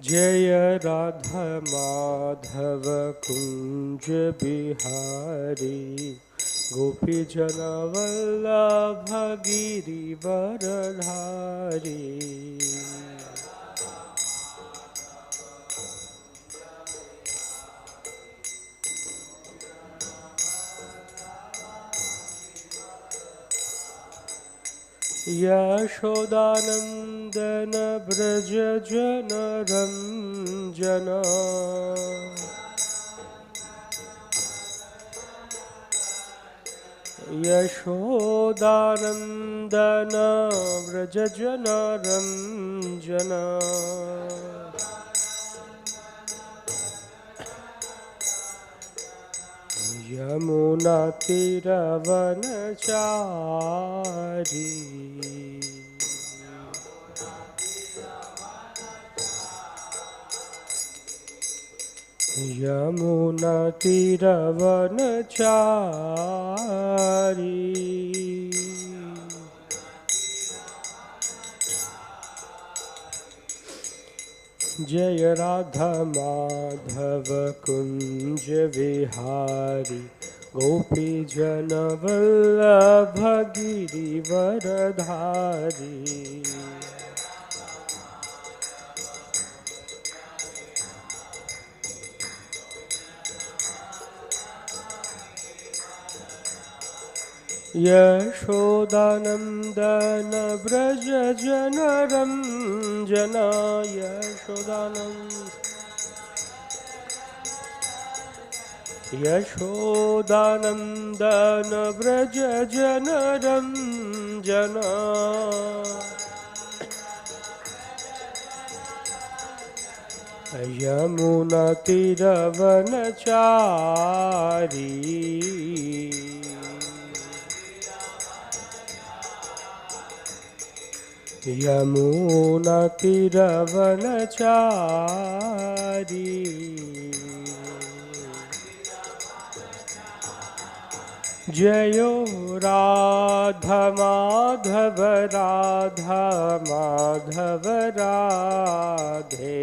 जय राधा माधव कुंज बिहारी गोपी जन वल्लभ गिरिवरधारी। यशोदानंदन व्रज जन रंजन यशोदानंदन व्रज जन रंजन यमुना तीरवनचारी। यमुना तीरवनचारी। जय राधा माधव कुंज विहारी गोपी जन वल्लभ गिरिवरधारी। यशोदानंदन व्रज जन रंजन यशोदानंदन व्रज जन रंजन यमुना तीरवनचारी। यमुना तीरवनचारी। जयो राधा माधव राधा माधव राधे।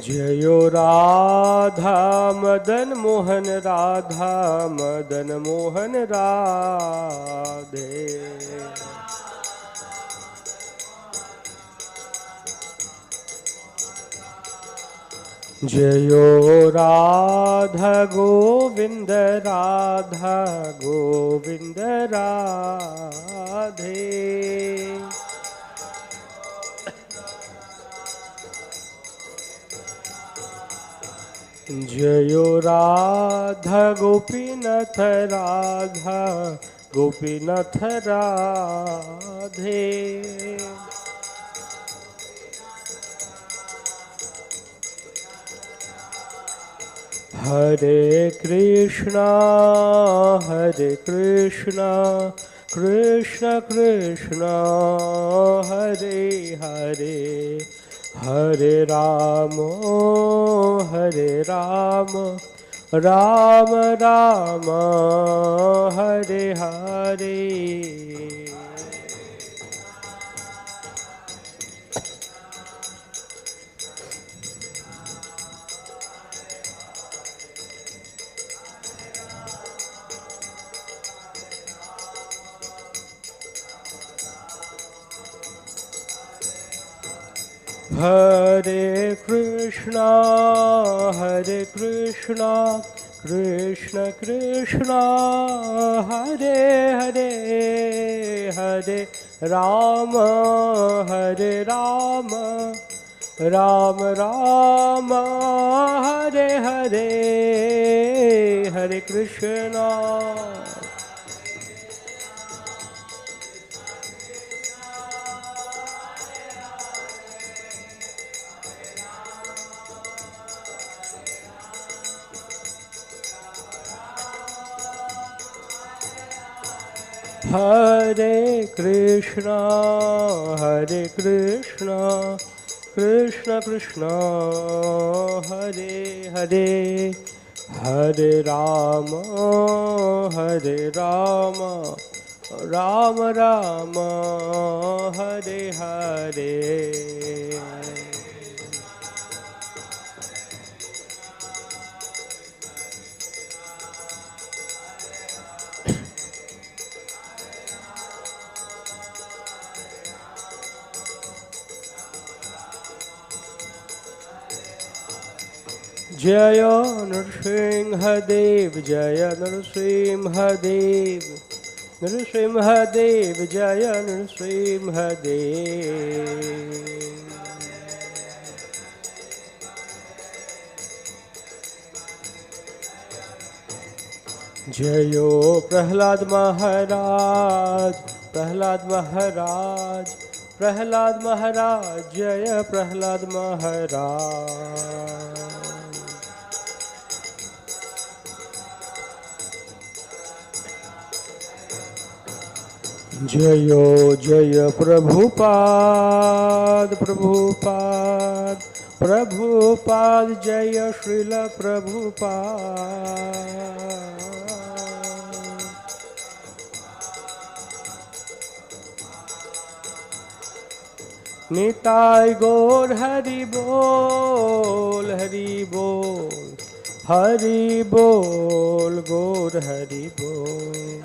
जयो राधा मदन मोहन राधा मदन मोहन राधे। जयो राधा गोविंद राधा गोविंद राधे। जयो राधा गोपीनाथ राधा गोपीनाथ राधे। हरे कृष्णा कृष्ण कृष्ण हरे हरे हरे राम राम राम हरे हरे। हरे कृष्णा कृष्ण कृष्ण हरे हरे हरे राम राम राम हरे हरे हरे कृष्णा। हरे Krishna Krishna Krishna Hare Hare Hare Rama, Rama Rama, Hare Hare. Jaya Narasimha Dev, Jaya Narasimha Dev, Narasimha Dev, Jaya Narasimha Dev. Jayo Prahlad Maharaj, Prahlad Maharaj, Prahlad Maharaj, Jaya Prahlad Maharaj. Jayo Jaya Prabhupada, Prabhupada, Prabhupada, Jaya Srila Prabhupada. Nitai Gaur Hari Bol, Hari Bol, Hari Bol, Gaur Hari Bol.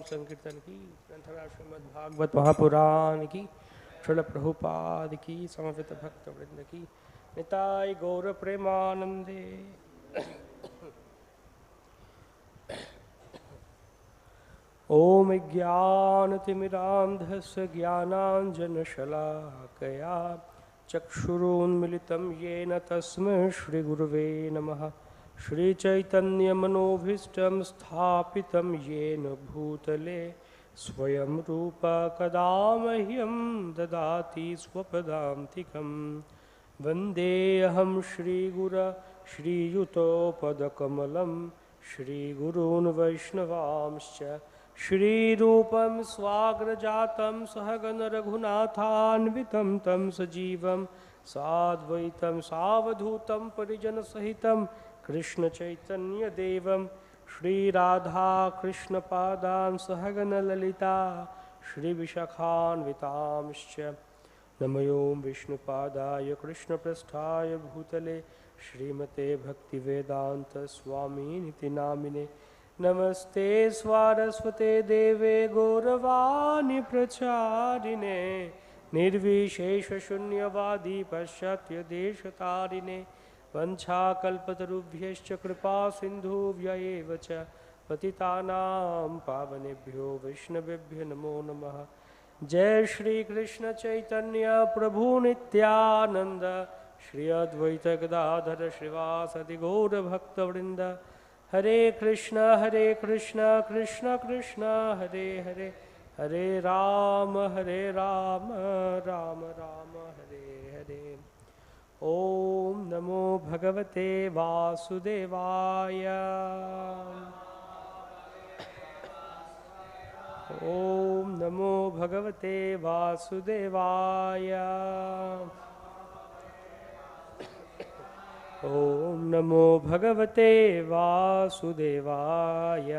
संकीर्तन की ग्रंथरा श्रीमद् भागवत महापुराण की श्रील प्रभुपाद की समवेत भक्त वृंद की निताय गौर प्रेमानंदे। ओम ज्ञानतिमिरान्धस्य ज्ञानाञ्जनशलाकया चक्षुरुन्मिलितं येन तस्मै श्रीगुरुवे नमः। श्रीचैतन्यमनोभीष्टं स्थापितं येन भूतले स्वयं रूप कदा मह्यं ददाति स्वपदान्तिकं। वन्देऽहं श्रीगुरो श्रीयुतोपदकमलं श्रीगुरून् वैष्णवांश्च श्रीरूपं स्वाग्रजातं सहगण रघुनाथान्वितं तं सजीवं साद्वैतं सावधूतं परिजनसहितं कृष्ण चैतन्य देवं श्रीराधा कृष्ण पादान् सहगण ललिता श्रीविशाखान्वितांश्च नमो विष्णुपादाय कृष्णपृष्ठाय भूतले श्रीमते भक्तिवेदांत स्वामिनिति नामिने। नमस्ते स्वारस्वते देवे गौरवाणी प्रचारिणे निर्विशेष शून्यवादी पाश्चात्य देशतारिणे। वंशाकल्पतरुभ्यश्च कृपा सिन्धुभ्य एव च पतितानां पावनेभ्यो वैष्णवेभ्यो नमो नमः। जय श्री कृष्ण चैतन्य प्रभु नित्यानंद श्री अद्वैत गदाधर श्रीवासदि गौर भक्तवृंद। हरे कृष्ण कृष्ण कृष्ण हरे हरे, हरे राम राम राम हरे हरे। ओम नमो भगवते वासुदेवाय। ओम नमो भगवते वासुदेवाय। ओम नमो भगवते वासुदेवाय।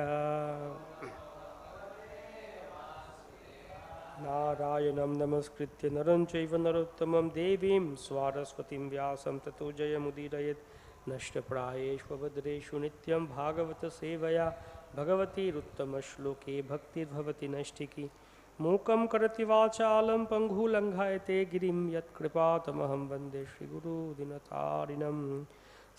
नारायणं नमस्कृत्य नरं चैव नरोत्तमं देवीं सरस्वतीं व्यासं ततो जयमुदीरयेत्। नष्टप्रायेषु भद्रेषु नित्यं भागवत सेवया भगवतीरुत्तमश्लोके भक्तिर्भवति नैष्ठिकी। मूकं करोति वाचालं पङ्गुलङ्घयते गिरिं यत्कृपातमहं वन्दे श्रीगुरुदिनतारिणं।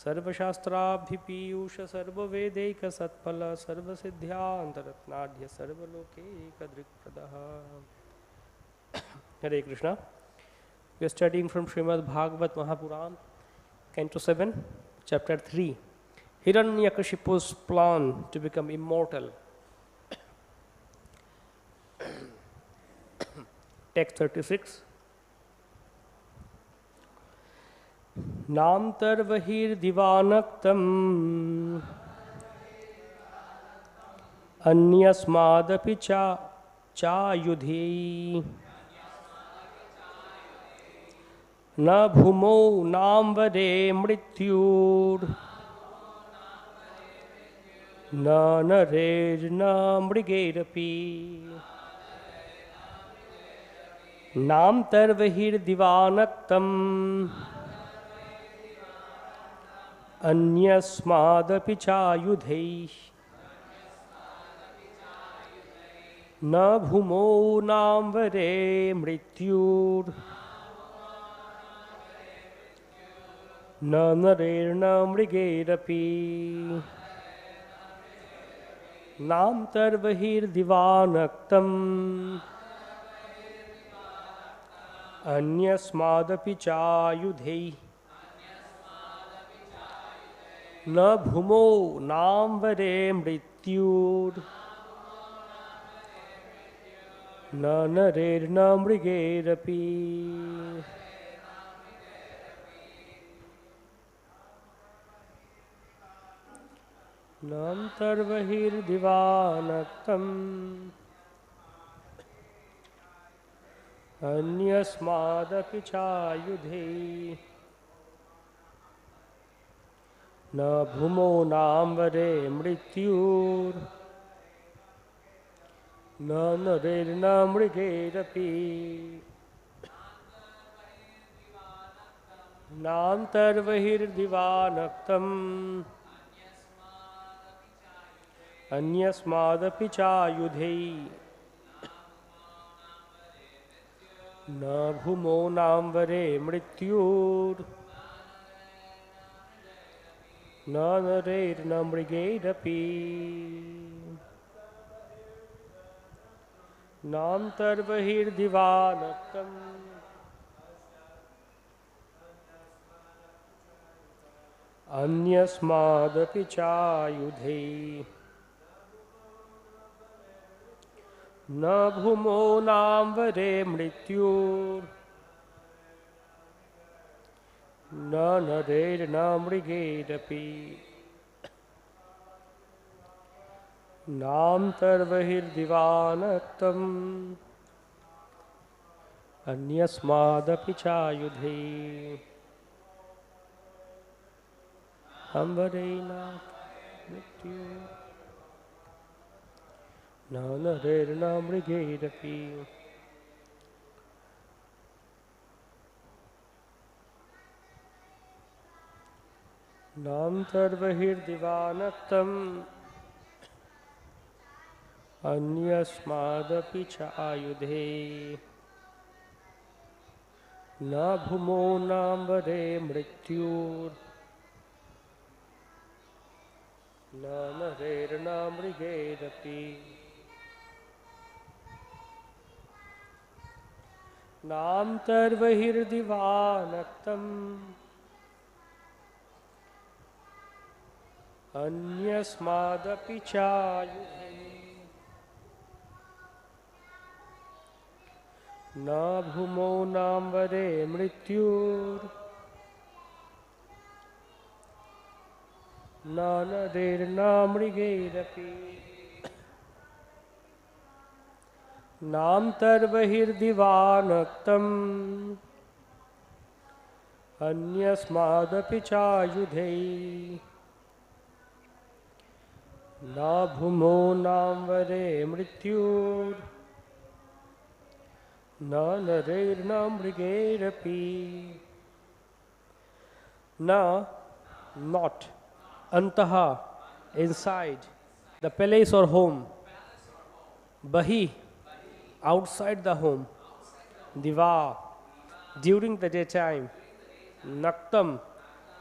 सर्वशास्त्राभिपीयूष सर्ववेदैकसत्फल सर्वसिद्ध्यान्तरत्नाढ्य सर्वलोकैकदृक्पदः। Hare Krishna. We are studying from Srimad Bhagavat Mahapuran, Canto 7, Chapter 3, Hiranyakashipu's plan to become immortal. Text 36. nāntar bahir divā naktam anyasmād cāyudhaiḥ न bhūmau nāmbare mṛtyur न narair न mṛgairapi nāntar bahir divā naktam anyasmād cāyudhaiḥ न bhūmau nāmbare mṛtyur न narair न mṛgairapi nāntar bahir divā naktam anyasmād cāyudhaiḥ न bhūmau nāmbare mṛtyur न narair न mṛgairapi nāntar bahir divā naktam anyasmād cāyudhaiḥ न bhūmau nāmbare mṛtyur न narair न mṛgairapi nāntar bahir divā naktam anyasmād cāyudhaiḥ न bhūmau nāmbare mṛtyur न narair न mṛgairapi nāntar bahir divā naktam anyasmād cāyudhaiḥ न bhūmau nāmbare mṛtyur न narair न mṛgairapi nāntar bahir divā naktam anyasmād cāyudhaiḥ ambare mṛtyur न narair न mṛgairapi nāntar bahir divā naktam anyasmād cāyudhaiḥ न bhūmau nāmbare mṛtyur न narair न mṛgairapi nāntar bahir divā naktam anyasmād cāyudhaiḥ न bhūmau nāmbare mṛtyur न narair न mṛgairapi nāntar bahir divā naktam anyasmād cāyudhaiḥ न bhūmau nāmbare mṛtyur न narair न mṛgairapi na not antaḥ inside the palace or home, bahir outside the home, divā during the daytime, naktam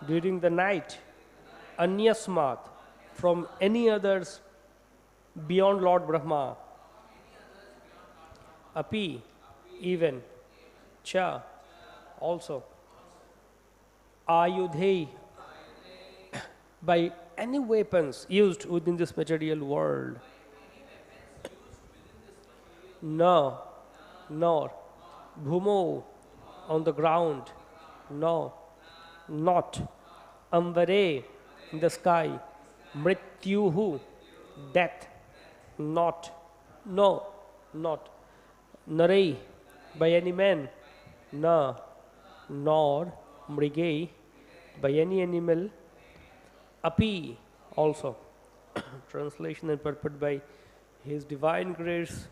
during the night, anyasmāt from any others beyond Lord Brahmā, api even, cha also, ayudhaiḥ by any weapons used within this material world, no, nor, bhūmau on the ground, no, not, ambare in the sky, mṛtyuḥ death, not, no, not. Naraiḥ, by any man. Na, nor. Mṛgaih, by any animal. Api, also. Translation and purport by His Divine Grace,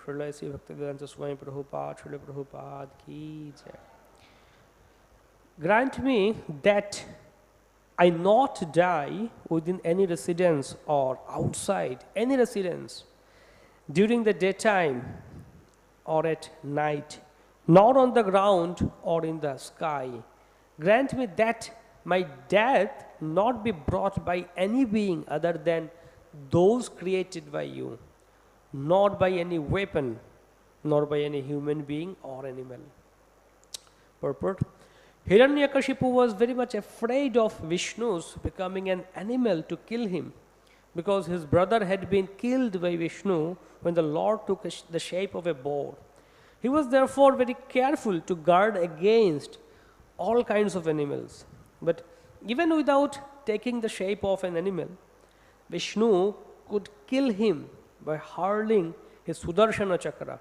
Srila Sri Bhaktivedanta Swami Prabhupada, Srila Prabhupada ki jai. Grant me that I not die within any residence or outside any residence during the daytime or at night, nor on the ground or in the sky. Grant me that my death not be brought by any being other than those created by you, not by any weapon, nor by any human being or animal. Purport. Hiranyakashipu was very much afraid of Vishnu's becoming an animal to kill him, because his brother had been killed by Vishnu when the Lord took the shape of a boar. He was therefore very careful to guard against all kinds of animals. But even without taking the shape of an animal, Vishnu could kill him by hurling his Sudarshana chakra,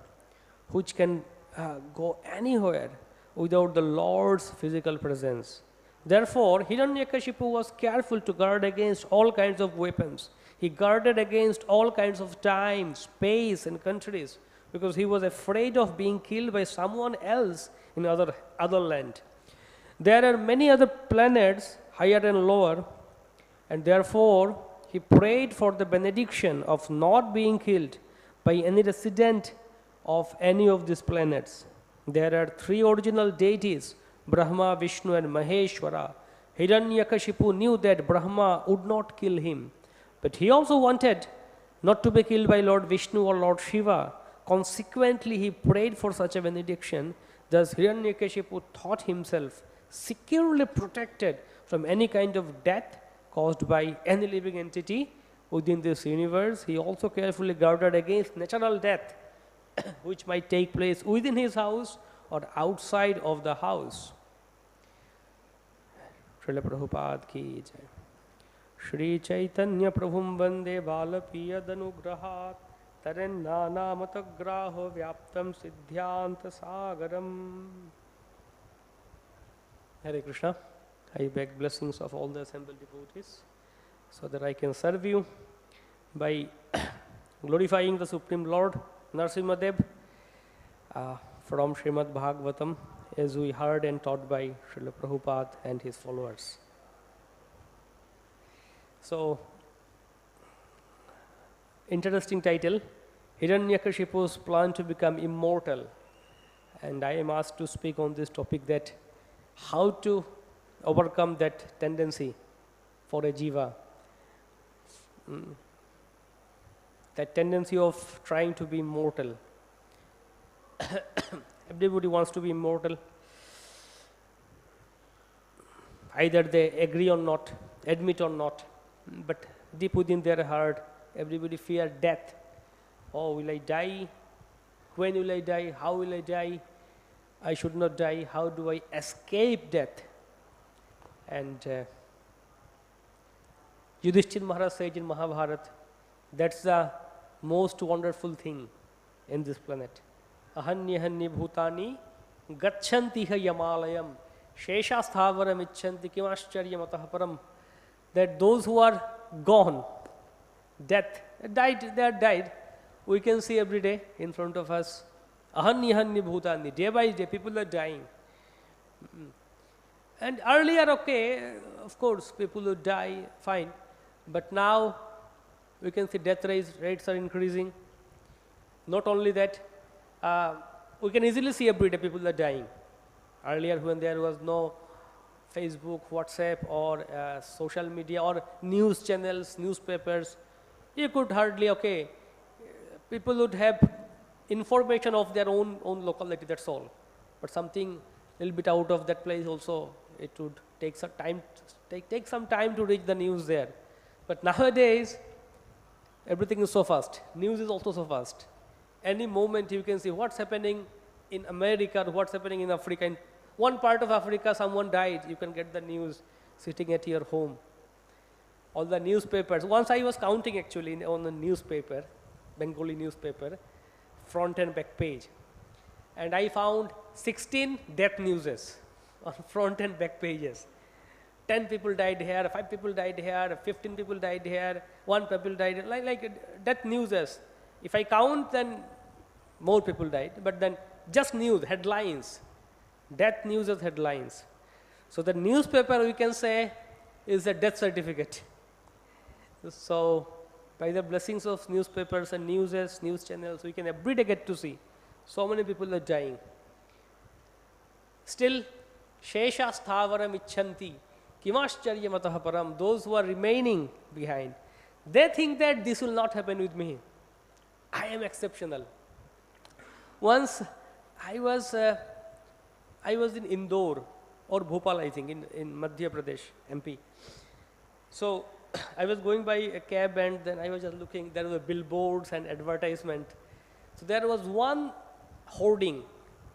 which can go anywhere without the Lord's physical presence. Therefore, Hiranyakashipu was careful to guard against all kinds of weapons. He guarded against all kinds of time, space and countries, because he was afraid of being killed by someone else in other land. There are many other planets, higher and lower, and therefore he prayed for the benediction of not being killed by any resident of any of these planets. There are three original deities, Brahma, Vishnu and Maheshwara. Hiranyakashipu knew that Brahma would not kill him, but he also wanted not to be killed by Lord Vishnu or Lord Shiva. Consequently, he prayed for such a benediction. Thus, Hiranyakashipu thought himself securely protected from any kind of death caused by any living entity within this universe. He also carefully guarded against natural death, which might take place within his house or outside of the house. Srila Prabhupada ki jai. Shri Chaitanya Prabhum Vande Balapiyadanugrahat Tarennānāmatagraho Vyaptam Siddhyanta Sagaram. Hare Krishna. I beg blessings of all the assembled devotees so that I can serve you by glorifying the Supreme Lord Narasimha Dev from Srimad Bhagavatam, as we heard and taught by Srila Prabhupada and his followers. So, interesting title, Hiranyakashipu's plan to become immortal. And I am asked to speak on this topic, that how to overcome that tendency for a jiva. That tendency of trying to be immortal. Everybody wants to be immortal. Either they agree or not, admit or not, but deep within their heart, everybody fears death. Oh, will I die? When will I die? How will I die? I should not die. How do I escape death? And Yudhishthir Maharaj says in Mahabharata, that's the most wonderful thing in this planet. Ahanyahanni bhutani gachanti ha yamalayam sheshasthavaram icchanti kimascharya matah param. That those who are gone, death, died, they are died, we can see every day in front of us. Ahanyahanni bhutani, day by day people are dying. And earlier, okay, of course, people would die, fine. But now, we can see death rates are increasing. Not only that, we can easily see every day people are dying. Earlier, when there was no Facebook, WhatsApp, or social media, or news channels, newspapers, you could hardly, okay, people would have information of their own locality, that's all. But something a little bit out of that place also, it would take some time, take some time to reach the news there. But nowadays, everything is so fast. News is also so fast. Any moment you can see what's happening in America, what's happening in Africa. In one part of Africa, someone died. You can get the news sitting at your home. All the newspapers. Once I was counting actually on the newspaper, Bengali newspaper, front and back page. And I found 16 death newses on front and back pages. 10 people died here, 5 people died here, 15 people died here, 1 people died here, like death newses. If I count, then more people died, but then just news, headlines, death news as headlines. So the newspaper, we can say, is a death certificate. So by the blessings of newspapers and news channels, we can every day get to see so many people are dying. Still, shesha sthavaram icchanti kimascharyamatah param, those who are remaining behind, they think that this will not happen with me. I am exceptional. Once I was in Indore or Bhopal, I think, in Madhya Pradesh, MP. So I was going by a cab, and then I was just looking, there were billboards and advertisement. So there was one hoarding,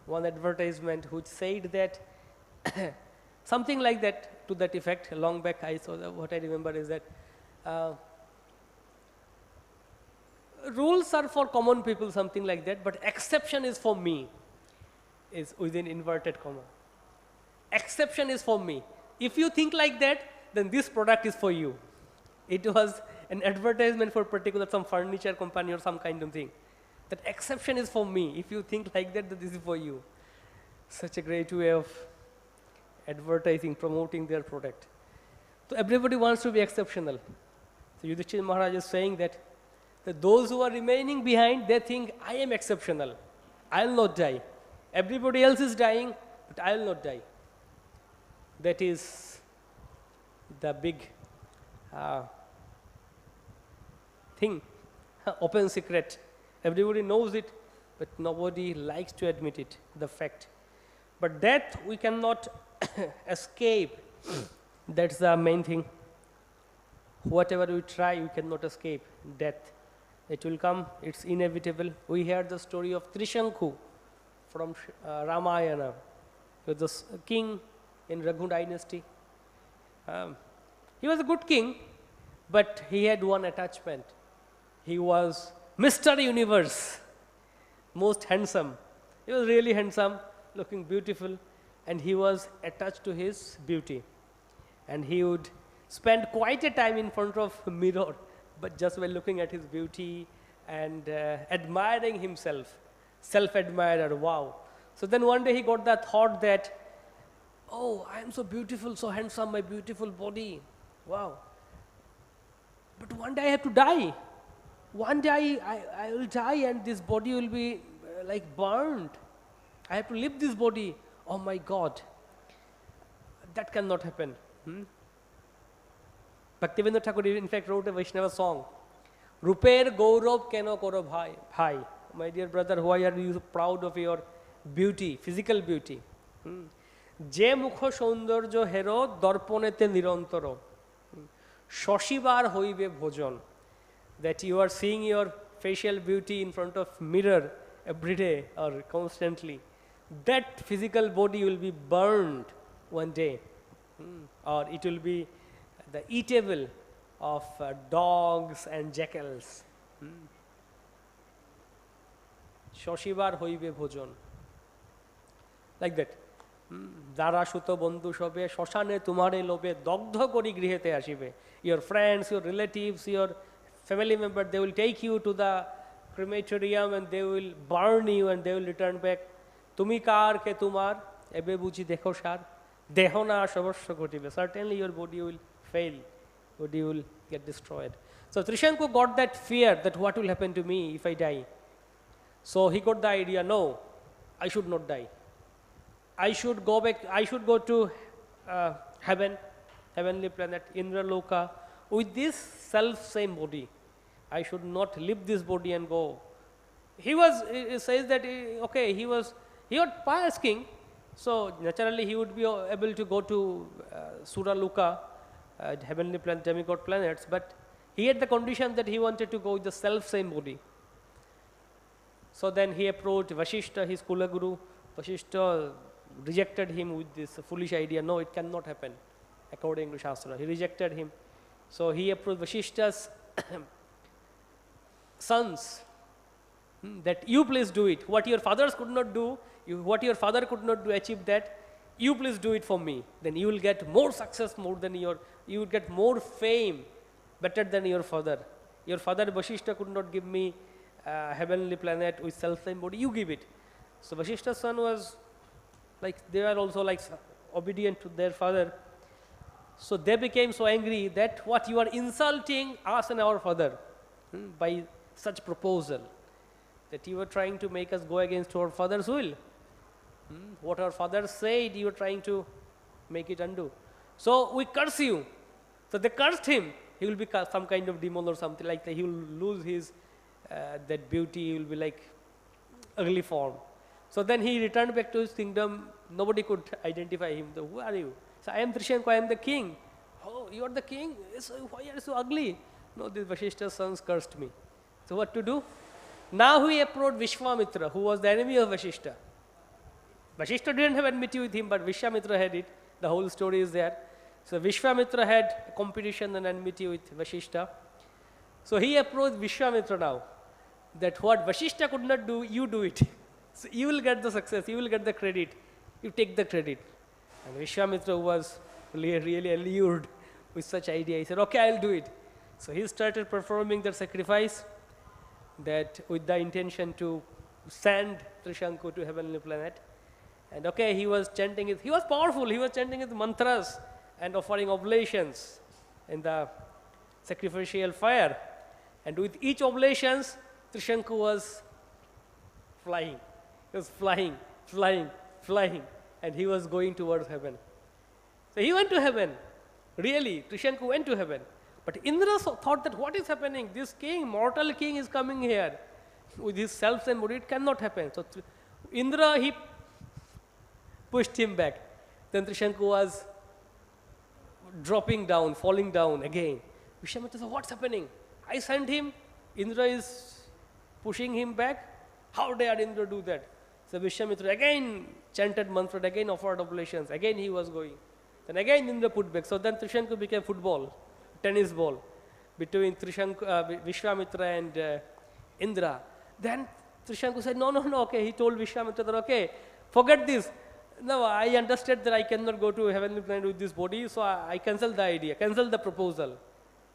one advertisement which said that something like that, to that effect. Long back I saw that. What I remember is that rules are for common people, something like that, but exception is for me, is within inverted comma. Exception is for me. If you think like that, then this product is for you. It was an advertisement for particular some furniture company or some kind of thing. That exception is for me. If you think like that, then this is for you. Such a great way of advertising, promoting their product. So everybody wants to be exceptional. So Yudhishthira Maharaj is saying that those who are remaining behind, they think, I am exceptional. I will not die. Everybody else is dying, but I will not die. That is the big thing, open secret. Everybody knows it, but nobody likes to admit it, the fact. But death we cannot escape. That's the main thing. Whatever we try, we cannot escape death. It will come, it's inevitable. We heard the story of Trishanku from Ramayana. He was the king in Raghu dynasty. He was a good king, but he had one attachment. He was Mr. Universe, most handsome. He was really handsome, looking beautiful, and he was attached to his beauty. And he would spend quite a time in front of a mirror, but just by looking at his beauty and admiring himself, self-admirer, wow. So then one day he got the thought that, oh, I am so beautiful, so handsome, my beautiful body, wow. But one day I have to die. One day I will die and this body will be like burned. I have to leave this body. Oh my God. That cannot happen. Bhaktivinoda Thakur in fact wrote a Vaishnava song. Ruper Gaurav Keno Koro Bhai. My dear brother, why are you proud of your beauty, physical beauty? Je mukho soundarjo hero darponete nirantaro. Shoshibar hoibe bhojon. That you are seeing your facial beauty in front of mirror every day or constantly. That physical body will be burned one day. Or it will be the eatable of dogs and jackals. Shoshibar hoibe bhojon. Like that. Dara shuto bondhu shobe shoshane tumare lobe dogdha kori grihete ashibe. Your friends, your relatives, your family members, they will take you to the crematorium and they will burn you and they will return back. Tumi kar ke tumar ebe buji dekho shar deho na shabasya ghotibe. Certainly your body will fail, body will get destroyed. So Trishanku got that fear that what will happen to me if I die. So he got the idea, no, I should not die. I should go back, I should go to heaven, heavenly planet, Indra Loka, with this self-same body. I should not leave this body and go. He says that, okay, he was pious king, so naturally he would be able to go to Sura Loka, heavenly planet, demigod planets, but he had the condition that he wanted to go with the self-same body. So then he approached Vashishta, his Kula Guru. Vashishta rejected him with this foolish idea, no, it cannot happen according to Shastra. He rejected him. So he approached Vashishta's sons, That you please do it. What your fathers could not do, what your father could not do, achieve that, you please do it for me. Then you will get more success, you will get more fame, better than your father. Your father Vasishtha could not give me a heavenly planet with self-same body, you give it. So Vasishtha's son was like, they were also like obedient to their father. So they became so angry that what you are insulting us and our father by such proposal, that you were trying to make us go against our father's will. What our father said, you were trying to make it undo. So we curse you. So they cursed him. He will be some kind of demon or something like that. He will lose his that beauty. He will be like ugly form. So then he returned back to his kingdom. Nobody could identify him. So who are you? So I am Trishanku, I am the king. Oh, you are the king? So why are you so ugly? No, these Vasishtha's sons cursed me. So what to do? Now he approached Vishwamitra, who was the enemy of Vasishtha. Vasishtha didn't have enmity with him, but Vishwamitra had it. The whole story is there. So Vishwamitra had a competition and enmity with Vasishtha. So he approached Vishwamitra now, that what Vasishtha could not do, you do it. So you will get the success, you will get the credit, you take the credit. And Vishwamitra was really allured with such idea. He said, okay, I'll do it. So he started performing the sacrifice, that with the intention to send Trishanku to heavenly planet. And okay, he was chanting it. He was powerful. He was chanting his mantras and offering oblations in the sacrificial fire. And with each oblations, Trishanku was flying. He was flying, and he was going towards heaven. So he went to heaven. Really, Trishanku went to heaven. But Indra thought that what is happening? This king, mortal king is coming here with his self-same body. It cannot happen. So Indra, he pushed him back. Then Trishanku was dropping down, falling down again. Vishwamitra said, what's happening? I sent him. Indra is pushing him back. How dare Indra do that? So Vishwamitra again chanted mantra, again offered oblations. Again he was going. Then again Indra put back. So then Trishanku became football, tennis ball between Vishwamitra and Indra. Then Trishanku said, no, okay. He told Vishwamitra that, okay, forget this. No, I understand that I cannot go to heavenly planet with this body, so I cancel the idea, cancel the proposal.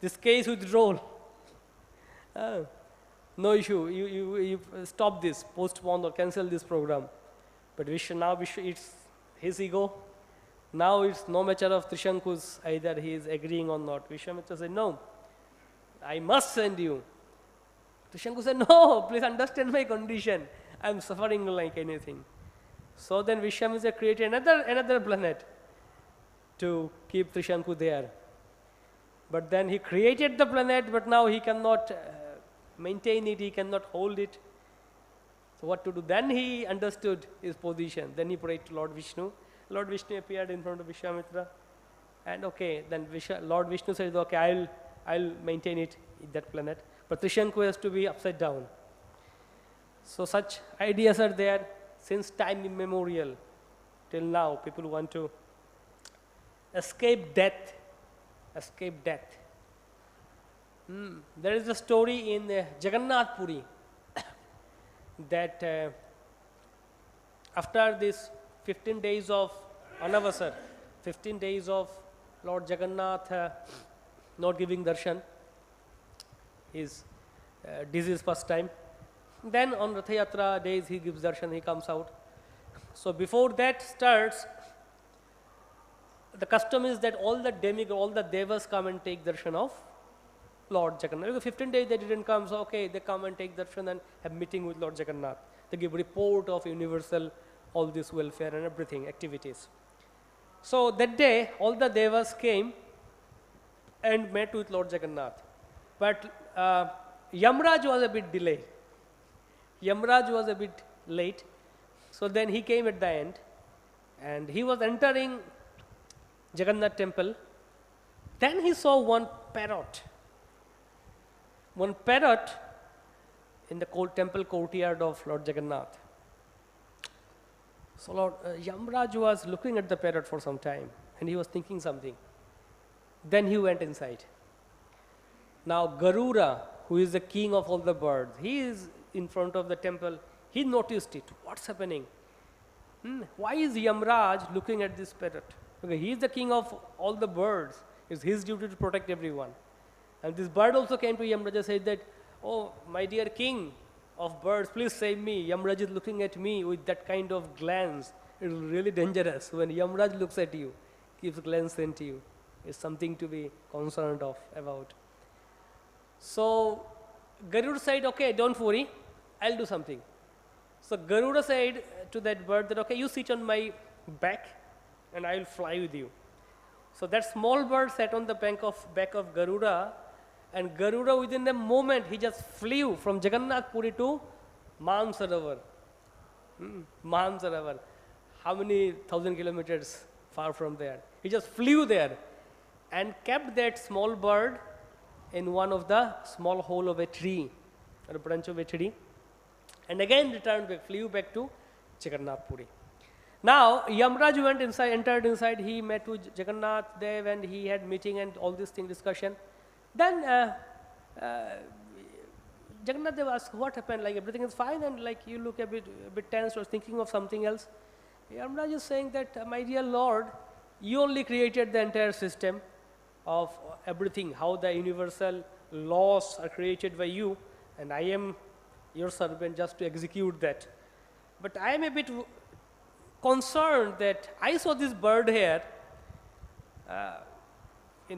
This case withdrawal. No issue. You stop this, postpone or cancel this program. But now it's his ego. Now it's no matter of Trishanku's either he is agreeing or not. Vishwamitra said, no, I must send you. Trishanku said, no, please understand my condition. I am suffering like anything. So then Vishwamitra created another planet to keep Trishanku there. But then he created the planet, but now he cannot maintain it, he cannot hold it. So what to do? Then he understood his position. Then he prayed to Lord Vishnu. Lord Vishnu appeared in front of Vishwamitra. And okay, then Lord Vishnu said, okay, I'll maintain it in that planet. But Trishanku has to be upside down. So such ideas are there since time immemorial. Till now, people want to escape death. Escape death. There is a story in Jagannath Puri that after this 15 days of Anavasar, 15 days of Lord Jagannath not giving darshan, his disease first time. Then on Ratha Yatra days he gives darshan, he comes out. So before that starts, the custom is that all the demigods, all the devas come and take darshan of Lord Jagannath. Because 15 days they didn't come, so okay, they come and take darshan and have meeting with Lord Jagannath. They give report of universal, all this welfare and everything, activities. So that day, all the devas came and met with Lord Jagannath. But Yamraj was a bit delayed. Yamraj was a bit late. So then he came at the end and he was entering Jagannath temple. Then he saw one parrot. One parrot in the temple courtyard of Lord Jagannath. So Lord Yamraj was looking at the parrot for some time and he was thinking something. Then he went inside. Now Garuda, who is the king of all the birds, he is in front of the temple. He noticed it. What's happening? Why is Yamraj looking at this parrot? Okay, he is the king of all the birds. It's his duty to protect everyone. And this bird also came to Yamraj and said that, oh, my dear king of birds, please save me. Yamraj is looking at me with that kind of glance. It's really dangerous. When Yamraj looks at you, keeps glance into you, it's something to be concerned of about. So Garuda said, okay, don't worry, I'll do something. So Garuda said to that bird that, okay, you sit on my back and I will fly with you. So that small bird sat on the back of Garuda, and Garuda within a moment he just flew from Jagannath Puri to Mansarovar. Mansarovar, how many 1,000 kilometers far from there? He just flew there and kept that small bird in one of the small hole of a tree, or a branch of a tree, and again returned back, flew back to Jagannath Puri. Now Yamraj went inside, entered inside, he met with Jagannath Dev and he had meeting and all this thing discussion. Then Jagannath Dev asked, what happened, like everything is fine, and like you look a bit tense or thinking of something else. Yamraj is saying that, my dear Lord, you only created the entire system of everything, how the universal laws are created by you, and I am your servant just to execute that. But I am a bit concerned that I saw this bird here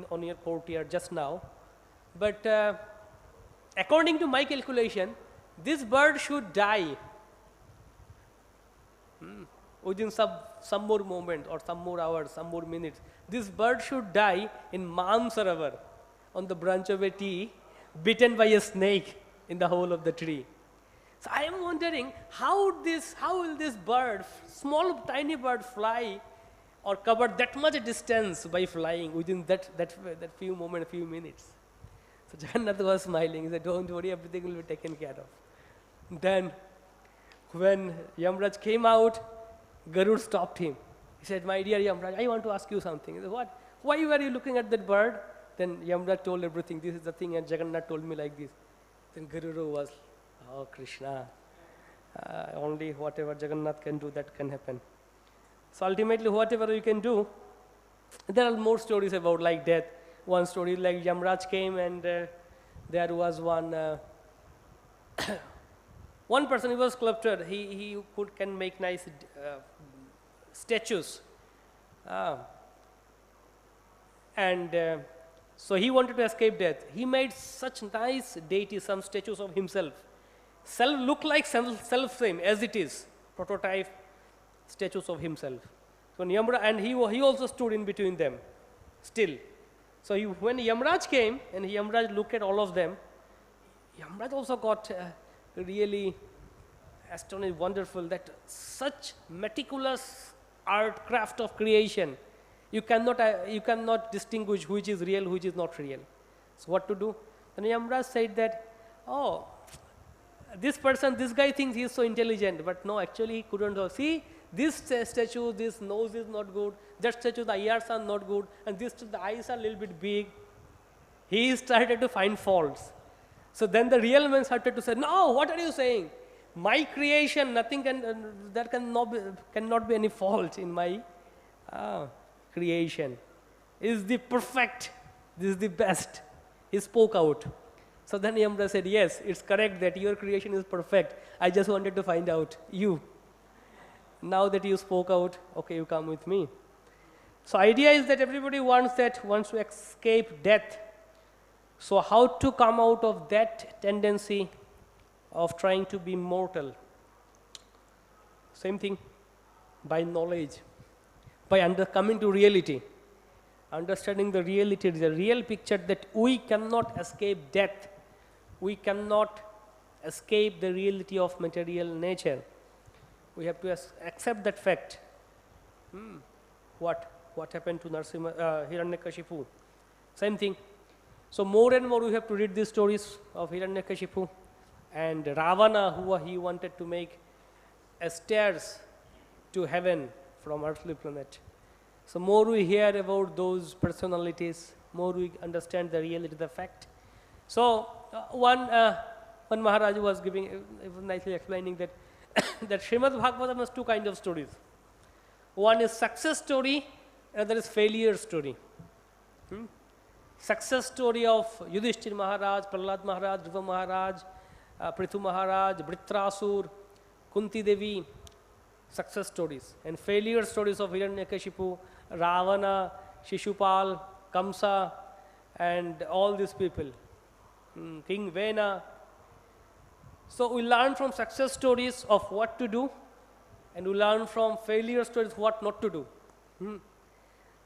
on your courtyard just now, but according to my calculation, this bird should die within some more moment or some more hours, some more minutes. This bird should die in Mansarovar, on the branch of a tree, bitten by a snake in the hole of the tree. So I am wondering how will this bird, small tiny bird, fly or cover that much distance by flying within that few moments, few minutes. So Jagannath was smiling. He said, don't worry, everything will be taken care of. Then when Yamraj came out, Garuda stopped him. He said, my dear Yamraj, I want to ask you something. He said, what? Why were you looking at that bird? Then Yamraj told everything. This is the thing, and Jagannath told me like this. Then Garuda was, oh Krishna, only whatever Jagannath can do, that can happen. So ultimately, whatever you can do, there are more stories about like that. One story like Yamraj came and there was one one person, he was sculptor, he can make nice statues. So he wanted to escape death. He made such nice deities, some statues of himself. Look like self-same as it is, prototype statues of himself. So Yamraj, and he also stood in between them, still. So when Yamraj came and Yamraj looked at all of them, Yamraj also got really astonished, wonderful that such meticulous art craft of creation, you cannot distinguish which is real, which is not real. So what to do? Then Yamraj said that, oh, this guy thinks he is so intelligent, but no, actually he couldn't. See, this statue, this nose is not good, that statue, the ears are not good, and the eyes are a little bit big. He started to find faults. So then the real man started to say, no, what are you saying? My creation, nothing there cannot be any fault in my creation. It is the perfect, this is the best. He spoke out. So then Yamraj said, yes, it's correct that your creation is perfect. I just wanted to find out you. Now that you spoke out, okay, you come with me. So idea is that everybody wants to escape death. So how to come out of that tendency of trying to be mortal? Same thing, by knowledge, by coming to reality, understanding the reality, the real picture that we cannot escape death. We cannot escape the reality of material nature. We have to accept that fact. What happened to Narasimha, Hiranyakashipu? Same thing. So more and more we have to read these stories of Hiranyakashipu and Ravana, who he wanted to make stairs to heaven from earthly planet. So more we hear about those personalities, more we understand the reality, the fact. So one One Maharaj was giving, was nicely explaining that that Srimad Bhagavatam has two kinds of stories. One is success story, another is failure story. Success story of Yudhishthir Maharaj, Prahlad Maharaj, Dhruva Maharaj, Prithu Maharaj, Vritrasur, Kunti Devi, success stories. And failure stories of Hiranyakashipu, Ravana, Shishupal, Kamsa, and all these people, King Vena. So we learn from success stories of what to do, and we learn from failure stories what not to do.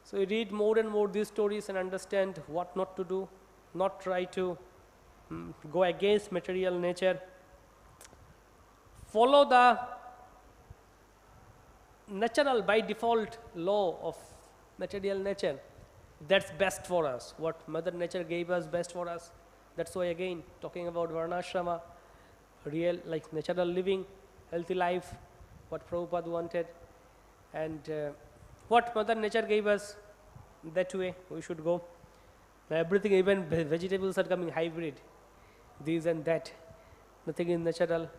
So we read more and more these stories and understand what not to do, not try to go against material nature. Follow the natural by default law of material nature. That's best for us. What Mother Nature gave us, best for us. That's why again, talking about varnashrama, real like natural living, healthy life, what Prabhupada wanted. And what Mother Nature gave us, that way we should go. Everything, even vegetables are coming hybrid, these and that. Nothing is natural.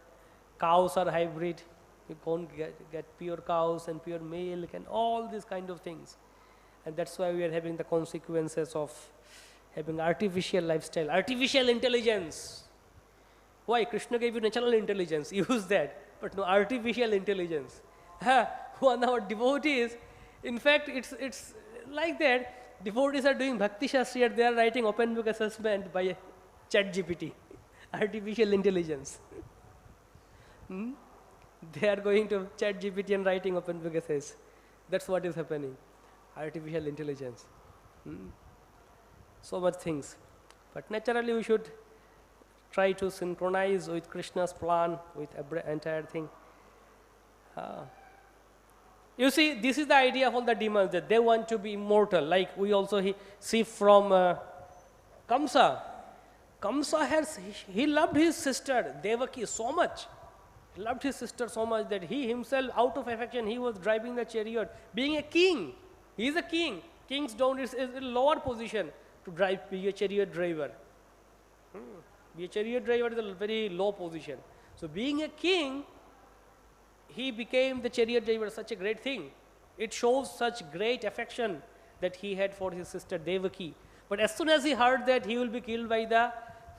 Cows are hybrid. You can't get pure cows and pure milk and all these kind of things. And that's why we are having the consequences of having artificial lifestyle, artificial intelligence. Why? Krishna gave you natural intelligence, use that, but no artificial intelligence. One of our devotees, in fact, it's like that. Devotees are doing Bhakti Shastri, they are writing open book assessment by ChatGPT, artificial intelligence. They are going to ChatGPT and writing open book essays. That's what is happening. Artificial intelligence. So much things. But naturally we should try to synchronize with Krishna's plan, with entire thing. You see, this is the idea of all the demons, that they want to be immortal. Like we also see from Kamsa. Kamsa he loved his sister Devaki so much. He loved his sister so much that he himself, out of affection, he was driving the chariot. Being a king, he is a king. Kings don't, it's a lower position to be a chariot driver. Be a chariot driver is a very low position. So being a king, he became the chariot driver, such a great thing. It shows such great affection that he had for his sister Devaki. But as soon as he heard that he will be killed by the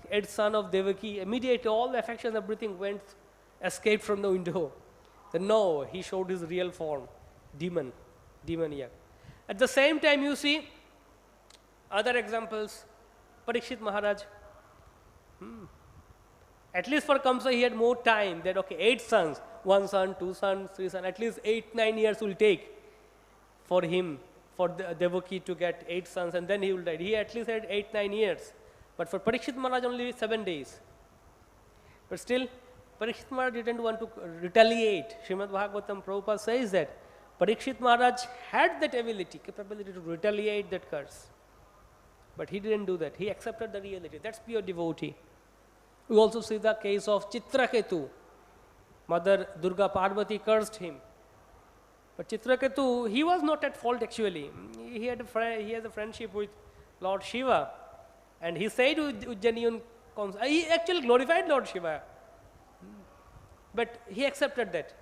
eighth son of Devaki, immediately all the affection, everything escaped from the window. Then no, he showed his real form, demon. At the same time, you see other examples. Parikshit Maharaj. At least for Kamsa, he had more time. That okay, 8 sons, 1 son, 2 sons, 3 sons. At least 8-9 years will take for him, for Devaki to get 8 sons, and then he will die. He at least had 8-9 years. But for Parikshit Maharaj, only 7 days. But still, Parikshit Maharaj didn't want to retaliate. Srimad Bhagavatam, Prabhupada says that Parikshit Maharaj had that capability to retaliate that curse. But he didn't do that. He accepted the reality. That's pure devotee. We also see the case of Chitraketu. Mother Durga Parvati cursed him. But Chitraketu, he was not at fault actually. He has a friendship with Lord Shiva. And he said with genuine conscience, he actually glorified Lord Shiva. But he accepted that.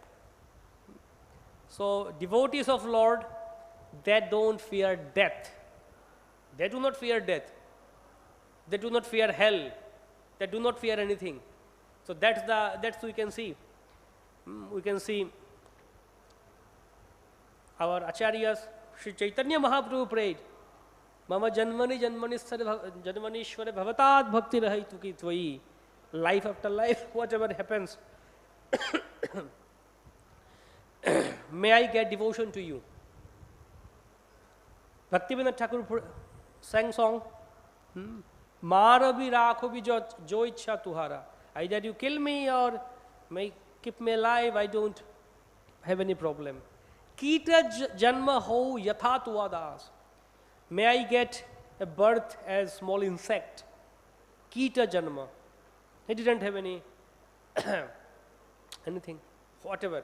So devotees of Lord, they don't fear death. They do not fear death. They do not fear hell. They do not fear anything. So that's we can see. We can see our acharyas. Sri Chaitanya Mahaprabhu prayed, Mama janmani janmanishwara bhavatad bhakti rahaitu ki tvai. Life after life, whatever happens, may I get devotion to you. Bhaktivinoda Thakur sang song, Marabi rakho bi jo ichha tuhara. Either you kill me or keep me alive, I don't have any problem. Kita janma ho yatha tuvadas. May I get a birth as small insect. Kita janma. He didn't have anything, whatever.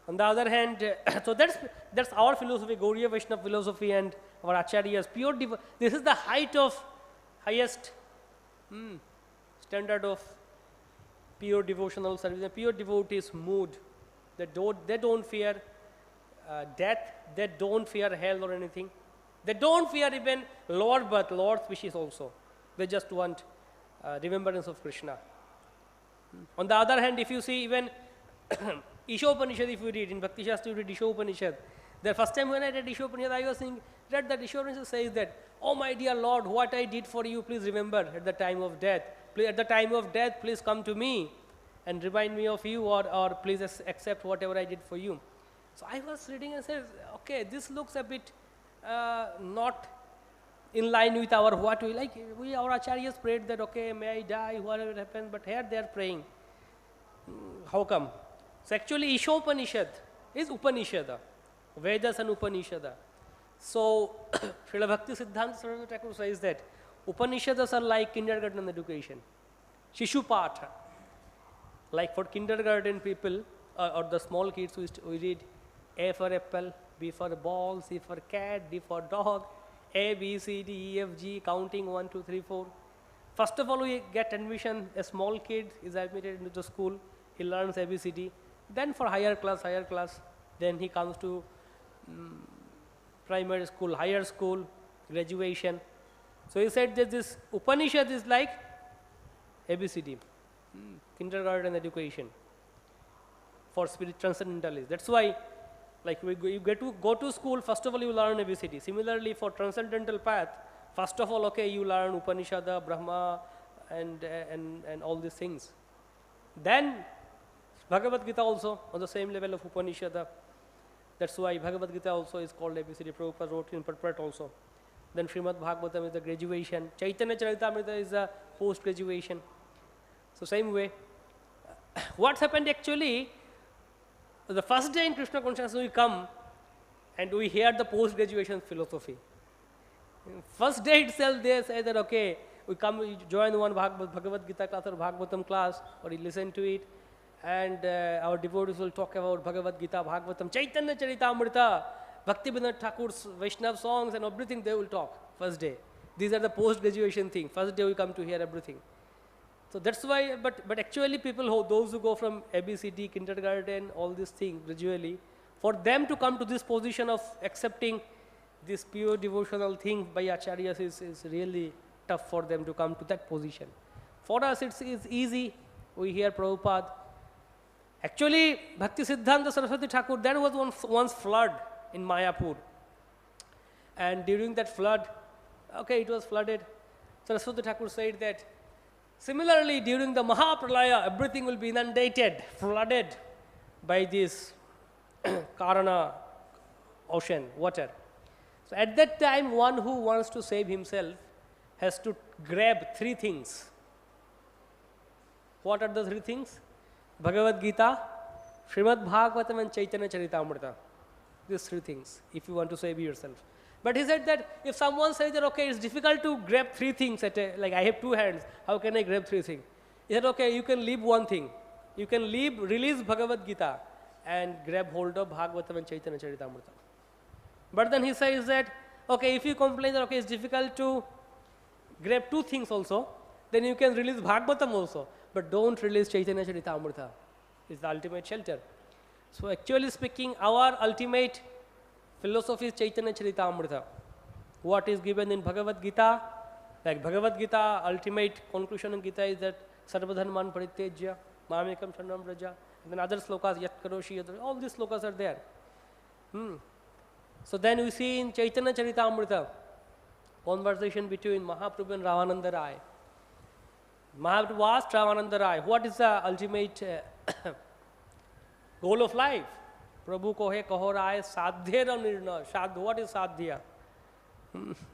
On the other hand, so that's our philosophy, Gauriya Vaishnava philosophy, and our acharyas, this is the highest standard of pure devotional service, a pure devotee's mood. They don't fear death, they don't fear hell or anything. They don't fear even lower birth, lower species also. They just want remembrance of Krishna. On the other hand, if you see even Ishopanishad, if you read in Bhakti Shastra, you read Ishopanishad. The first time when I read Ishopanishad, I was thinking that Ishopanishad says that, oh my dear Lord, what I did for you, please remember at the time of death. At the time of death, please come to me and remind me of you, or please accept whatever I did for you. So I was reading and said, okay, this looks a bit not in line with our what we like. Our acharyas prayed that, okay, may I die, whatever happens, but here they are praying. How come? So actually Ishopanishad is Upanishad, Vedas and Upanishad. So Srila Bhakti Siddhanta Saraswati Thakur says that Upanishads are like kindergarten education, Shishupatha. Like for kindergarten people or the small kids, we read A for apple, B for ball, C for cat, D for dog, A, B, C, D, E, F, G, counting 1, 2, 3, 4. First of all, we get admission, a small kid is admitted into the school, he learns ABCD. Then for higher class, then he comes to primary school, higher school, graduation. So he said that this Upanishad is like ABCD, kindergarten education for spirit transcendentalists. That's why, like you get to go to school, first of all you learn ABCD. Similarly for transcendental path, first of all, okay, you learn Upanishad, Brahma, and all these things. Then Bhagavad Gita also on the same level of Upanishad. That's why Bhagavad Gita also is called ABCD. Prabhupada wrote in Purport also. Then Srimad Bhagavatam is the graduation. Chaitanya Charitamrita is the post-graduation. So same way. What happened actually, the first day in Krishna consciousness we come and we hear the post-graduation philosophy. First day itself they say that, okay, we come, we join one Bhagavad Gita class or Bhagavatam class, or we listen to it, and our devotees will talk about Bhagavad Gita, Bhagavatam, Chaitanya Charitamrita, Bhaktivinoda Thakur's Vaishnava songs and everything they will talk first day. These are the post-graduation thing. First day we come to hear everything. So that's why, but actually people, those who go from ABCD, kindergarten, all these things gradually, for them to come to this position of accepting this pure devotional thing by acharyas is really tough for them to come to that position. For us it's easy. We hear Prabhupada. Actually, Bhakti Siddhanta Saraswati Thakur, there was once flood in Mayapur. And during that flood, okay, it was flooded. Saraswati Thakur said that similarly during the Mahapralaya, everything will be inundated, flooded by this Karana ocean, water. So at that time, one who wants to save himself has to grab three things. What are the three things? Bhagavad Gita, Srimad Bhagavatam and Chaitanya Charitamrita. These three things, if you want to save yourself. But he said that if someone says that, okay, it's difficult to grab three things, like I have two hands, how can I grab three things? He said, okay, you can leave one thing. You can release Bhagavad Gita and grab hold of Bhagavatam and Chaitanya Charitamrita. But then he says that, okay, if you complain that, okay, it's difficult to grab two things also, then you can release Bhagavatam also. But don't release Chaitanya Charitamrita. It's the ultimate shelter. So actually speaking, our ultimate philosophy is Chaitanya Charitamrita. What is given in Bhagavad Gita, like Bhagavad Gita, ultimate conclusion in Gita is that Sarvadharman Paritejya, Mamekam Sharnam Vraja, and then other slokas, Yat Karoshi, all these slokas are there. So then we see in Chaitanya Charitamrita, conversation between Mahaprabhu and Ramananda Rai. Mahaprabhu asked Ramananda Rai, what is the ultimate goal of life? Prabhu kohe kaho Rai sadhyera nirna. What is sadhya?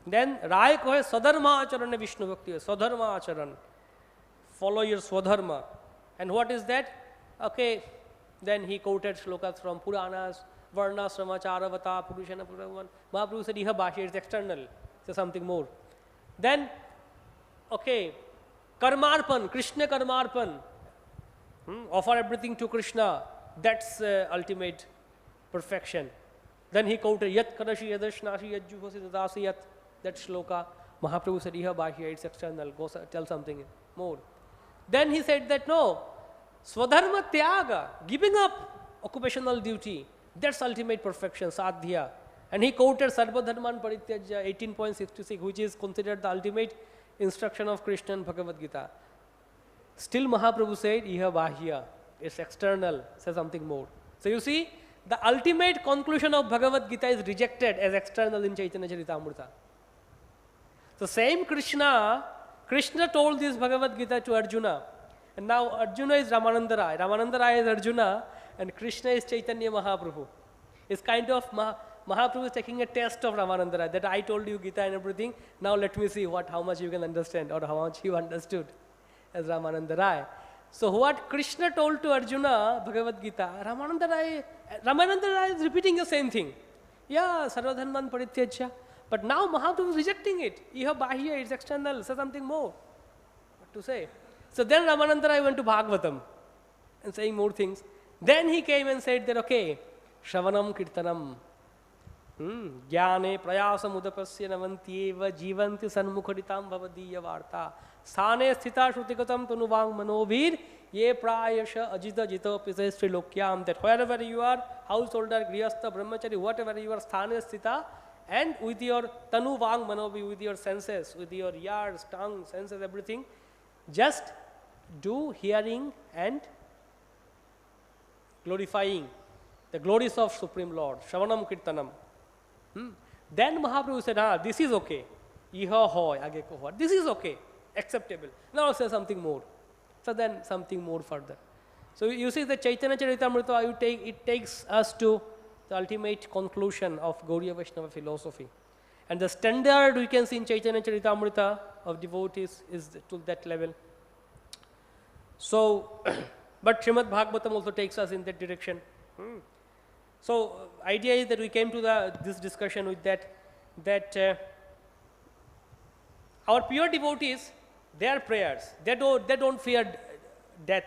Then Rai kohe sadharma acharana Vishnu bhakti. Sadharma acharan. Follow your swadharma. And what is that? Okay, then he quoted shlokas from Puranas, Varna, Srama, Charavata, Purushana, Puravan. Mahaprabhu said, Iha Bhashya, it's external. It's something more. Then, okay, Karmarpan, Krishna Karmarpan. Offer everything to Krishna. That's ultimate perfection. Then he quoted Yat Karashi Yadashnashi Yajjuhasi Dadasi Yat. That shloka. Mahaprabhu said, Iha Bhashya, it's external. Go tell something more. Then he said that no, Swadharma tyaga, giving up occupational duty, that's ultimate perfection, sadhya. And he quoted Sarva Dharman Parityajya 18.66, which is considered the ultimate instruction of Krishna in Bhagavad Gita. Still Mahaprabhu said, iha bahya, it's external, say something more. So you see, the ultimate conclusion of Bhagavad Gita is rejected as external in Chaitanya Charitamrita. So same Krishna told this Bhagavad Gita to Arjuna. And now Arjuna is Ramananda Rai. Ramananda Rai is Arjuna and Krishna is Chaitanya Mahaprabhu. It's kind of Mahaprabhu is taking a test of Ramananda Rai, that I told you Gita and everything. Now let me see how much you can understand or how much you understood as Ramananda Rai. So what Krishna told to Arjuna, Bhagavad Gita, Ramananda Rai is repeating the same thing. Yeah, Sarvadharman Parityajya. But now Mahaprabhu is rejecting it. Iha bahya, it's external, say something more. What to say? So then Ramananda Rai went to Bhagavatam and saying more things. Then he came and said that, okay, Shravanam Kirtanam. Jnane prayasam udapasya navantyeva jivanti sanmukharitam bhavadiya varta. Sthane sthita shrutikatam tunuvang manovir ye prayasha ajita jita pisa trilokyam. That wherever you are, householder, grihastha, brahmachari, whatever you are, sthane sthita, and with your tanuvang manovi, with your senses, with your ears, tongue, senses, everything, just do hearing and glorifying the glories of Supreme Lord, Shravanam Kirtanam. Then Mahaprabhu said, this is okay. Iha hoy, age ko hoy. This is okay, acceptable. Now say something more. So then something more further. So you see the Chaitanya Charitamrita, it takes us to the ultimate conclusion of Gauriya Vaishnava philosophy. And the standard we can see in Chaitanya Charitamrita of devotees is to that level. So, but Srimad Bhagavatam also takes us in that direction. So, idea is that we came to this discussion with that our pure devotees, their prayers, they don't fear death.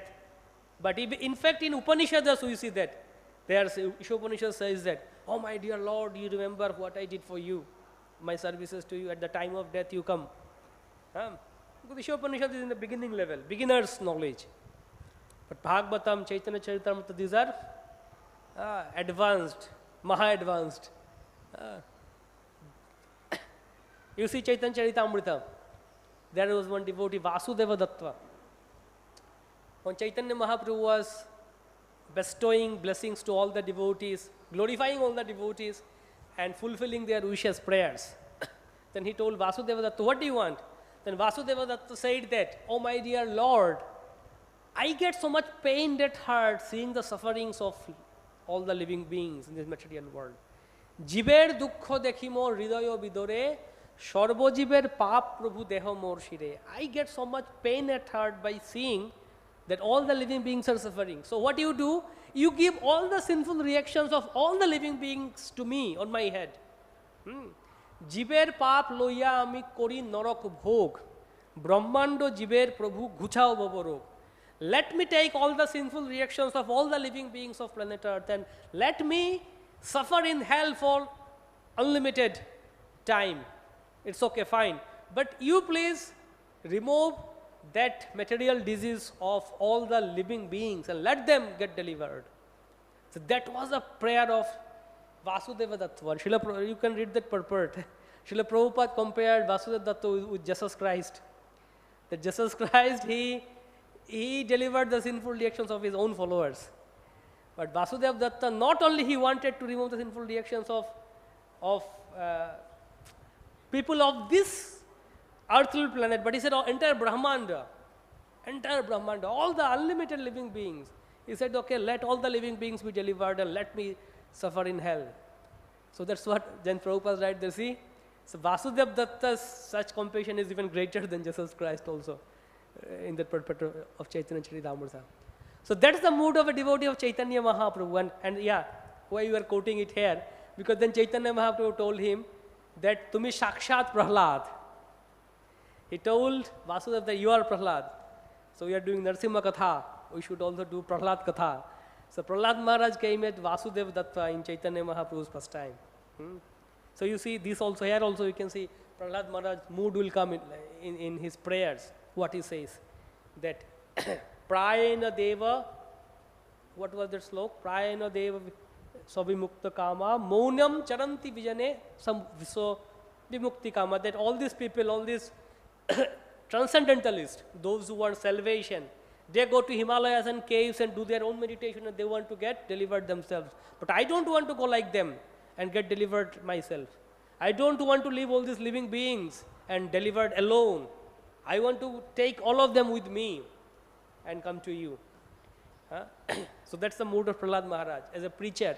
But in fact, in Upanishads we see that. Upanishad says that, oh my dear Lord, you remember what I did for you, my services to you, at the time of death you come. Because Upanishad is in the beginning level, beginner's knowledge. But Bhagavatam, Chaitanya Charitamrita, these are advanced, maha-advanced. You see Chaitanya Charitamrita, there was one devotee, Vasudeva Datta. When Chaitanya Mahaprabhu was bestowing blessings to all the devotees, glorifying all the devotees and fulfilling their wishes, prayers, then he told Vasudeva Datta, what do you want? Then Vasudeva Datta said that, oh my dear Lord, I get so much pain at heart seeing the sufferings of all the living beings in this material world. Jiber dukkho dekhi mor hridayo vidore, sarbo jiber pap prabhu deho mor shire. I get so much pain at heart by seeing that all the living beings are suffering. So what do? You give all the sinful reactions of all the living beings to me on my head. Jiber pap loya ami kori narak bhog, brahmando jiber prabhu ghuchao baborog. Let me take all the sinful reactions of all the living beings of planet Earth and let me suffer in hell for unlimited time. It's okay, fine. But you please remove that material disease of all the living beings and let them get delivered. So that was a prayer of Vasudeva Datta. You can read that purport. Srila Prabhupada compared Vasudeva Datta with Jesus Christ. That Jesus Christ, he delivered the sinful reactions of his own followers. But Vasudeva Datta, not only he wanted to remove the sinful reactions of people of this earthly planet, but he said entire Brahmanda, all the unlimited living beings. He said, okay, let all the living beings be delivered and let me suffer in hell. So that's what then Prabhupada right there, see. So Vasudeva Datta's such compassion is even greater than Jesus Christ also. In that purport of Chaitanya Charitamrita. So that's the mood of a devotee of Chaitanya Mahaprabhu. And yeah, why you are quoting it here? Because then Chaitanya Mahaprabhu told him that Tumi Shakshat Prahlad. He told Vasudeva that you are Prahlad. So we are doing Narasimha Katha. We should also do Prahlad Katha. So Prahlad Maharaj came at Vasudeva Datta in Chaitanya Mahaprabhu's first time. So you see this also, here also you can see Prahlad Maharaj mood will come in his prayers. What he says, that prayena deva, what was that slok? Prayena deva svabhimukta kama, maunam charanti vijane so vimukti kama. That all these people, all these transcendentalists, those who want salvation, they go to Himalayas and caves and do their own meditation and they want to get delivered themselves. But I don't want to go like them and get delivered myself. I don't want to leave all these living beings and delivered alone. I want to take all of them with me and come to you. So that's the mood of Prahlad Maharaj. As a preacher,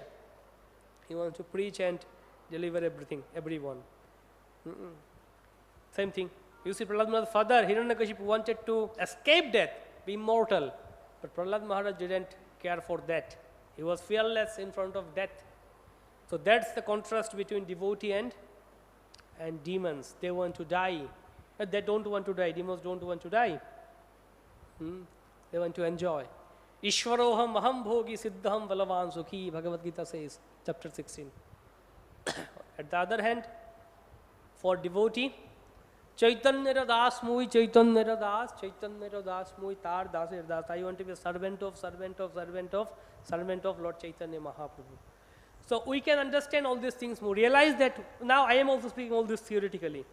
he wants to preach and deliver everything, everyone. Same thing. You see, Prahlad Maharaj's father, Hiranyakashipu, wanted to escape death, be immortal. But Prahlad Maharaj didn't care for that. He was fearless in front of death. So that's the contrast between devotee and demons. They want to die. They don't want to die. Demons don't want to die. They want to enjoy. Ishvaroham aham bhogi siddham valavan sukhi, Bhagavad Gita says, chapter 16. At the other hand, for devotee, Chaitanya das mui, Chaitanya das mui, tar dasir das. I want to be a servant of Lord Chaitanya Mahaprabhu. So we can understand all these things more. Realize that now I am also speaking all this theoretically.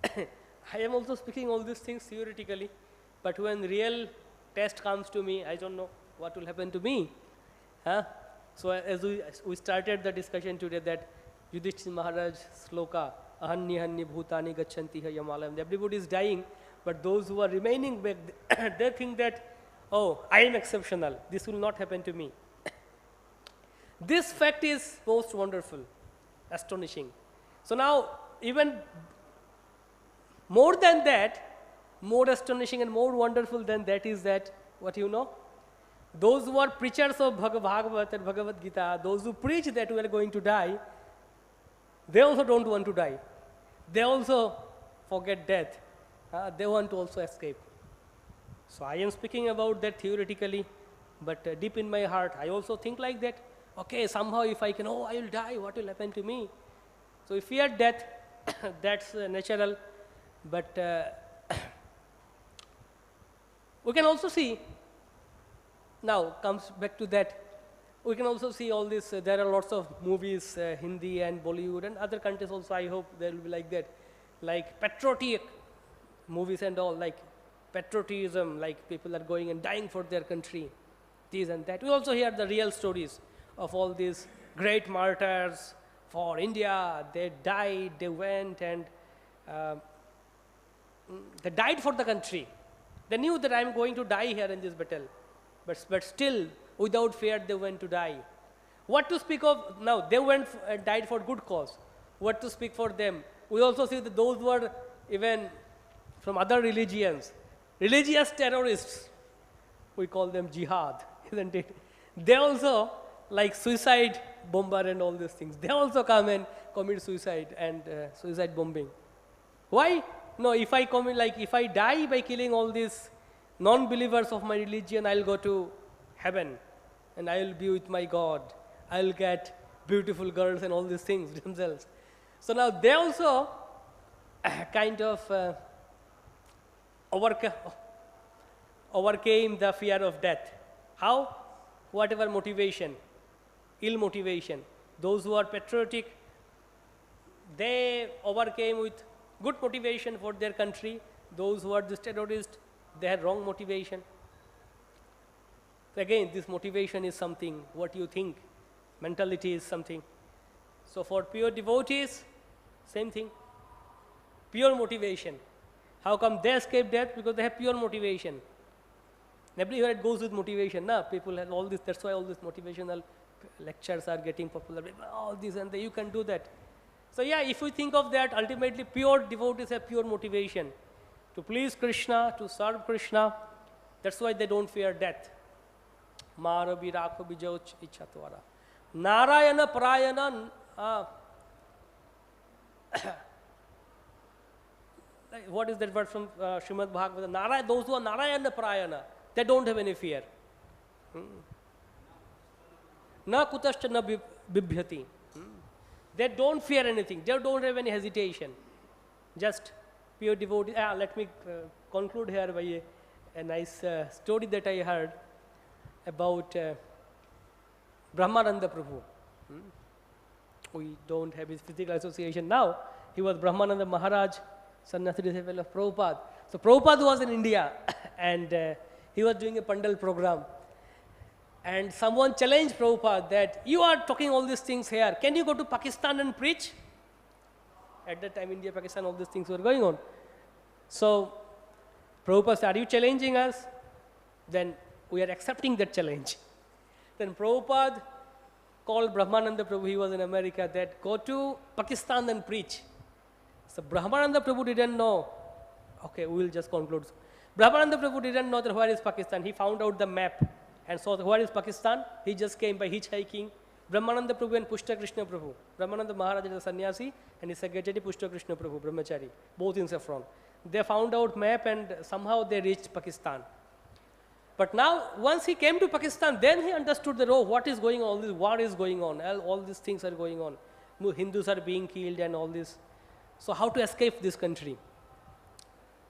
I am also speaking all these things theoretically, but when real test comes to me, I don't know what will happen to me. So as we started the discussion today, that Yudhishthira Maharaj sloka, ahanni hanni bhutani gacchanti yamalayam. Everybody is dying, but those who are remaining back, they think that, oh, I am exceptional. This will not happen to me. This fact is most wonderful, astonishing. So now, even more than that, more astonishing and more wonderful than that is that, what you know? Those who are preachers of Bhagavad and Bhagavad Gita, those who preach that we are going to die, they also don't want to die. They also forget death. They want to also escape. So I am speaking about that theoretically, but deep in my heart, I also think like that. Okay, somehow if I can, I will die, what will happen to me? So if fear death, that's natural, but we can also see, now comes back to that, we can also see all this, there are lots of movies, Hindi and Bollywood and other countries also, I hope there will be like that, like patriotic movies and all, like patriotism, like people are going and dying for their country, this and that. We also hear the real stories of all these great mṛtyrs for India. They died, they went and they died for the country. They knew that I am going to die here in this battle, but still without fear they went to die. What to speak of now? They went and died for good cause. What to speak for them? We also see that those who are even from other religions, religious terrorists, we call them jihad, isn't it? They also, like suicide bomber and all these things, they also come and commit suicide and suicide bombing. Why? No, if I die by killing all these non-believers of my religion, I'll go to heaven and I'll be with my God. I'll get beautiful girls and all these things themselves. So now they also kind of overcame the fear of death. How? Whatever motivation, ill motivation. Those who are patriotic, they overcame with good motivation for their country. Those who are just terrorists, they had wrong motivation. So again, this motivation is something, what you think, mentality is something. So for pure devotees, same thing, pure motivation. How come they escape death? Because they have pure motivation. Everywhere it goes with motivation. People have all this, that's why all these motivational lectures are getting popular. All this and that, you can do that. So yeah, if we think of that, ultimately pure devotees have pure motivation to please Krishna, to serve Krishna. That's why they don't fear death. Mara virakho bijauch ichatwara. Narayana parayana. What is that word from Srimad Bhagavatam? Those who are Narayana parayana, they don't have any fear. Na kutascha na bibhyati. They don't fear anything. They don't have any hesitation. Just pure devotee. Let me conclude here by a nice story that I heard about Brahmananda Prabhu. We don't have his physical association now. He was Brahmananda Maharaj, sannyasi disciple of Prabhupada. So Prabhupada was in India and he was doing a Pandal program. And someone challenged Prabhupada that you are talking all these things here. Can you go to Pakistan and preach? At that time, India, Pakistan, all these things were going on. So Prabhupada said, are you challenging us? Then we are accepting that challenge. Then Prabhupada called Brahmananda Prabhu, he was in America, that go to Pakistan and preach. So Brahmananda Prabhu didn't know. Okay, we will just conclude. Brahmananda Prabhu didn't know that where is Pakistan. He found out the map and saw where is Pakistan. He just came by hitchhiking. Brahmananda Prabhu and Pushta Krishna Prabhu. Brahmananda Maharaj is a sannyasi and his secretary Pushta Krishna Prabhu, brahmachari, both in saffron. They found out map and somehow they reached Pakistan. But now, once he came to Pakistan, then he understood that, oh, what is going on, all this war is going on, all these things are going on. Hindus are being killed and all this. So how to escape this country?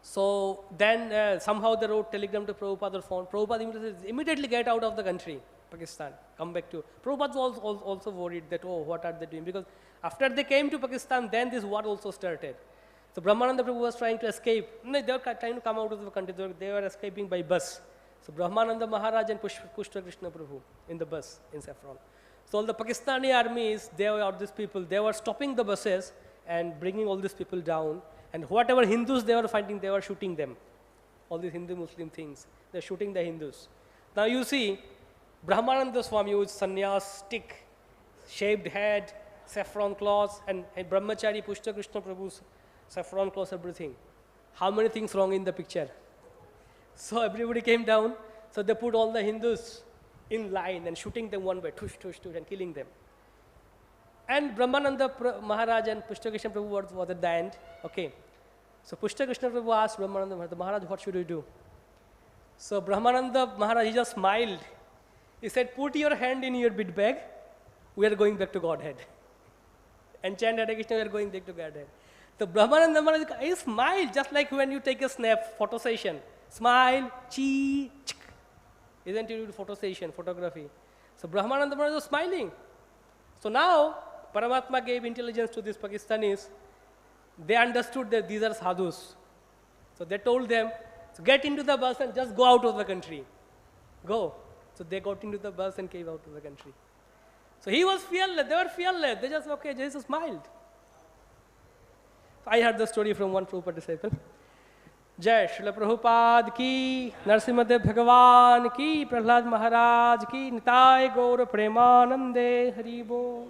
So then somehow they wrote telegram to Prabhupada or phone. Prabhupada immediately get out of the country, Pakistan, come back to. Prabhupada was also worried that, oh, what are they doing? Because after they came to Pakistan, then this war also started. So Brahmananda Prabhu was trying to escape. No, they were trying to come out of the country. They were escaping by bus. So Brahmananda Maharaj and Pushta Krishna Prabhu in the bus in saffron. So all the Pakistani armies, they were these people, they were stopping the buses and bringing all these people down. And whatever Hindus they were finding, they were shooting them. All these Hindu-Muslim things. They're shooting the Hindus. Now you see, Brahmananda Swami used sannyas, stick, shaved head, saffron cloths, and Brahmachari Pushta Krishna Prabhu's saffron cloths, everything. How many things wrong in the picture? So everybody came down. So they put all the Hindus in line and shooting them one by, tush, tush, tush, and killing them. And Brahmananda Maharaj and Pushta Krishna Prabhu was at the end. Okay. So Pushta Krishna Prabhu asked Brahmananda Maharaj, what should we do? So Brahmananda Maharaj, he just smiled. He said, put your hand in your bit bag. We are going back to Godhead. And chant Hare Krishna, we are going back to Godhead. So Brahmananda Maharaj, he smiled just like when you take a snap, photo session. Smile, chi, chik. Isn't it photo session, photography? So Brahmananda Maharaj was smiling. So now, Paramatma gave intelligence to these Pakistanis. They understood that these are sadhus. So they told them, so get into the bus and just go out of the country. Go. So they got into the bus and came out of the country. So he was fearless, they were fearless. They just, okay, Jesus smiled. I heard the story from one Prabhupada disciple. Jai Srila Prabhupada ki, Narasimha Dev Bhagavan ki, Prahlad Maharaj ki, Nitai Gaura Premanande Hari Bo.